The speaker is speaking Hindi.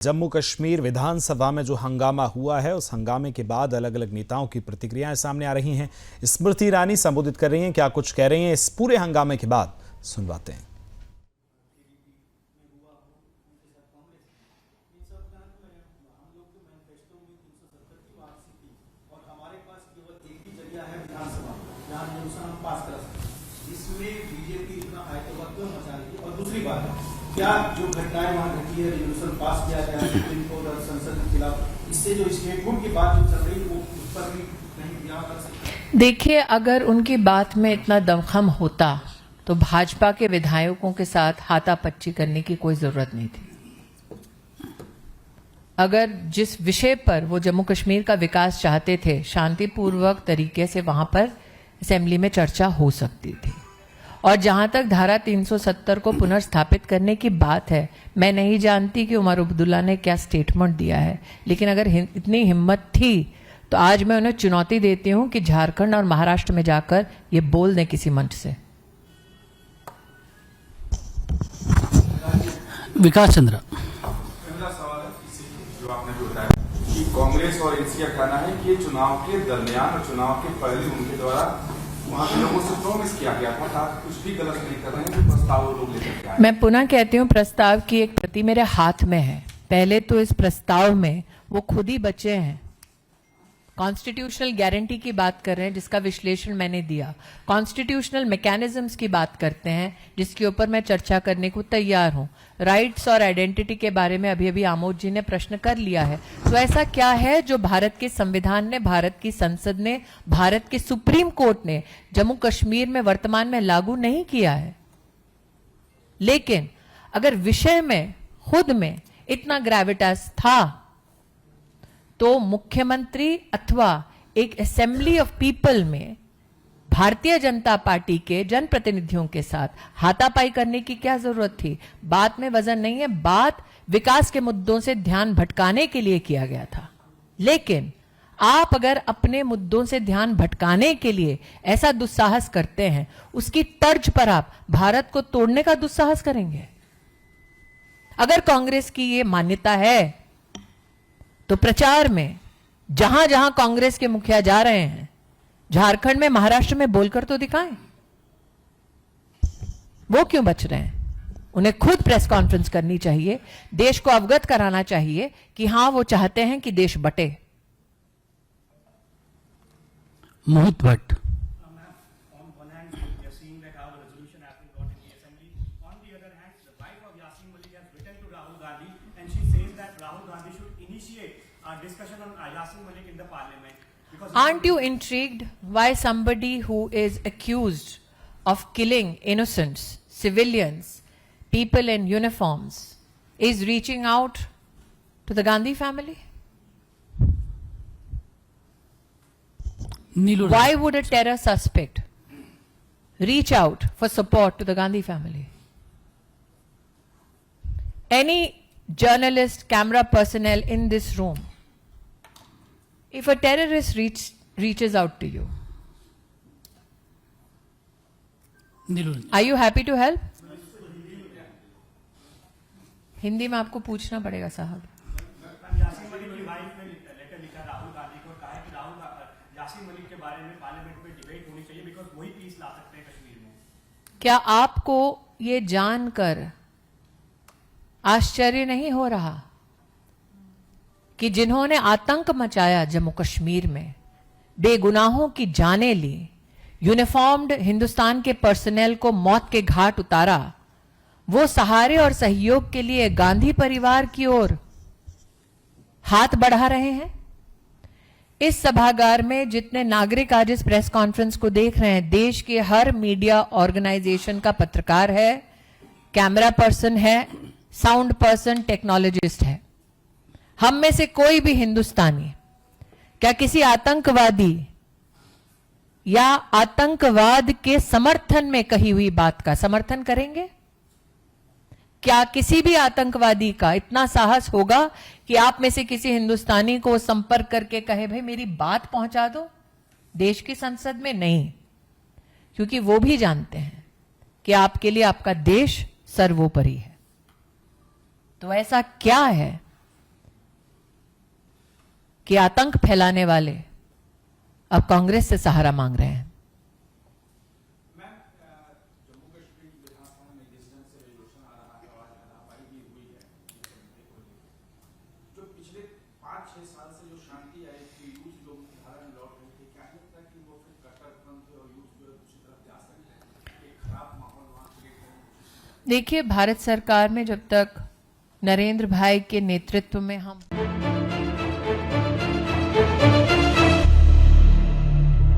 जम्मू कश्मीर विधानसभा में जो हंगामा हुआ है, उस हंगामे के बाद अलग अलग नेताओं की प्रतिक्रियाएं सामने आ रही हैं। स्मृति ईरानी संबोधित कर रही हैं, क्या कुछ कह रही हैं इस पूरे हंगामे के बाद, सुनवाते हैं। इसमें बीजेपी इतना आतंक क्यों मचा रही है? और दूसरी बात, क्या जो घटनाएं वहां घटी है, रेजोल्यूशन पास किया गया है सुप्रीम कोर्ट और संसद के खिलाफ, इससे जो स्टेटहुड की बात जो चल रही है वो उस पर भी नहीं ध्यान कर सकते? देखिए, अगर उनकी बात में इतना दमखम होता तो भाजपा के विधायकों के साथ हाथापच्ची करने की कोई जरूरत नहीं थी। अगर जिस विषय पर वो जम्मू कश्मीर का विकास चाहते थे, शांतिपूर्वक तरीके से वहां पर असेंबली में चर्चा हो सकती थी। और जहां तक धारा 370 को पुनर्स्थापित करने की बात है, मैं नहीं जानती कि उमर अब्दुल्ला ने क्या स्टेटमेंट दिया है, लेकिन अगर इतनी हिम्मत थी तो आज मैं उन्हें चुनौती देती हूं कि झारखंड और महाराष्ट्र में जाकर ये बोल दें किसी मंच से। विकास चंद्र, पहला सवाल है जो आपने बताया कि कांग्रेस और एनसी का कहना है कि चुनाव के दरमियान और चुनाव के पहले उनके द्वारा वहां के लोगों से प्रॉमिस किया गया था, आप कुछ भी गलत नहीं कर रहे हैं, जो प्रस्ताव वो लोग लेकर आए। मैं पुनः कहती हूँ, प्रस्ताव की एक प्रति मेरे हाथ में है। पहले तो इस प्रस्ताव में वो खुद ही बचे हैं। कॉन्स्टिट्यूशनल गारंटी की बात कर रहे हैं, जिसका विश्लेषण मैंने दिया। कॉन्स्टिट्यूशनल मैकेनिज्म्स की बात करते हैं, जिसके ऊपर मैं चर्चा करने को तैयार हूं। राइट्स और आइडेंटिटी के बारे में अभी अभी आमोद जी ने प्रश्न कर लिया है। तो ऐसा क्या है जो भारत के संविधान ने, भारत की संसद ने, भारत के सुप्रीम कोर्ट ने जम्मू कश्मीर में वर्तमान में लागू नहीं किया है? लेकिन अगर विषय में खुद में इतना ग्रेविटास था तो मुख्यमंत्री अथवा एक असेंबली ऑफ पीपल में भारतीय जनता पार्टी के जनप्रतिनिधियों के साथ हाथापाई करने की क्या जरूरत थी? बात में वजन नहीं है, बात विकास के मुद्दों से ध्यान भटकाने के लिए किया गया था। लेकिन आप अगर अपने मुद्दों से ध्यान भटकाने के लिए ऐसा दुस्साहस करते हैं, उसकी तर्ज पर आप भारत को तोड़ने का दुस्साहस करेंगे। अगर कांग्रेस की ये मान्यता है तो प्रचार में जहां जहां कांग्रेस के मुखिया जा रहे हैं, झारखंड में, महाराष्ट्र में बोलकर तो दिखाएं। वो क्यों बच रहे हैं? उन्हें खुद प्रेस कॉन्फ्रेंस करनी चाहिए, देश को अवगत कराना चाहिए कि हां, वो चाहते हैं कि देश बटे। मोहित Bhatt, discussion on Yasin Malik in the parliament. Because Aren't you intrigued why somebody who is accused of killing innocents, civilians, people in uniforms, is reaching out to the Gandhi family? Neelu, Why would a terror suspect reach out for support to the Gandhi family? Any journalist, camera personnel in this room, if a terrorist reaches out to you, Neelu, are you happy to help? Hindi में आपको पूछना पड़ेगा साहब। यासीन मलिक की वाइफ ने लेटर लिखा राहुल गांधी को, कहा है कि यासीन मलिक के बारे में पार्लियामेंट में डिबेट होनी चाहिए, बिकॉज वही पीस ला सकते हैं कश्मीर में। क्या आपको ये जानकर आश्चर्य नहीं हो रहा कि जिन्होंने आतंक मचाया जम्मू कश्मीर में, बेगुनाहों की जानें ली, यूनिफॉर्म्ड हिंदुस्तान के पर्सनेल को मौत के घाट उतारा, वो सहारे और सहयोग के लिए गांधी परिवार की ओर हाथ बढ़ा रहे हैं? इस सभागार में जितने नागरिक आज इस प्रेस कॉन्फ्रेंस को देख रहे हैं, देश के हर मीडिया ऑर्गेनाइजेशन का पत्रकार है, कैमरा पर्सन है, साउंड पर्सन, टेक्नोलॉजिस्ट है। हम में से कोई भी हिंदुस्तानी क्या किसी आतंकवादी या आतंकवाद के समर्थन में कही हुई बात का समर्थन करेंगे? क्या किसी भी आतंकवादी का इतना साहस होगा कि आप में से किसी हिंदुस्तानी को संपर्क करके कहे, भाई मेरी बात पहुंचा दो देश की संसद में? नहीं, क्योंकि वो भी जानते हैं कि आपके लिए आपका देश सर्वोपरि है। तो ऐसा क्या है कि आतंक फैलाने वाले अब कांग्रेस से सहारा मांग रहे हैं। जम्मू कश्मीर विधानसभा में जिस ढंग से रेजोल्यूशन आ रहा है और हाथापाई भी हुई है जो पिछले 5-6 साल से जो शांति आई थी, यूथ जो मुख्यधारा में लौट रहे थे, क्या नहीं लगता कि वो फिर कट्टरपंथी और यूथ जो है दूसरी तरफ जा सकते हैं, एक खराब माहौल वहां क्रिएट करने की? देखिए, भारत सरकार में जब तक नरेंद्र भाई के नेतृत्व में हम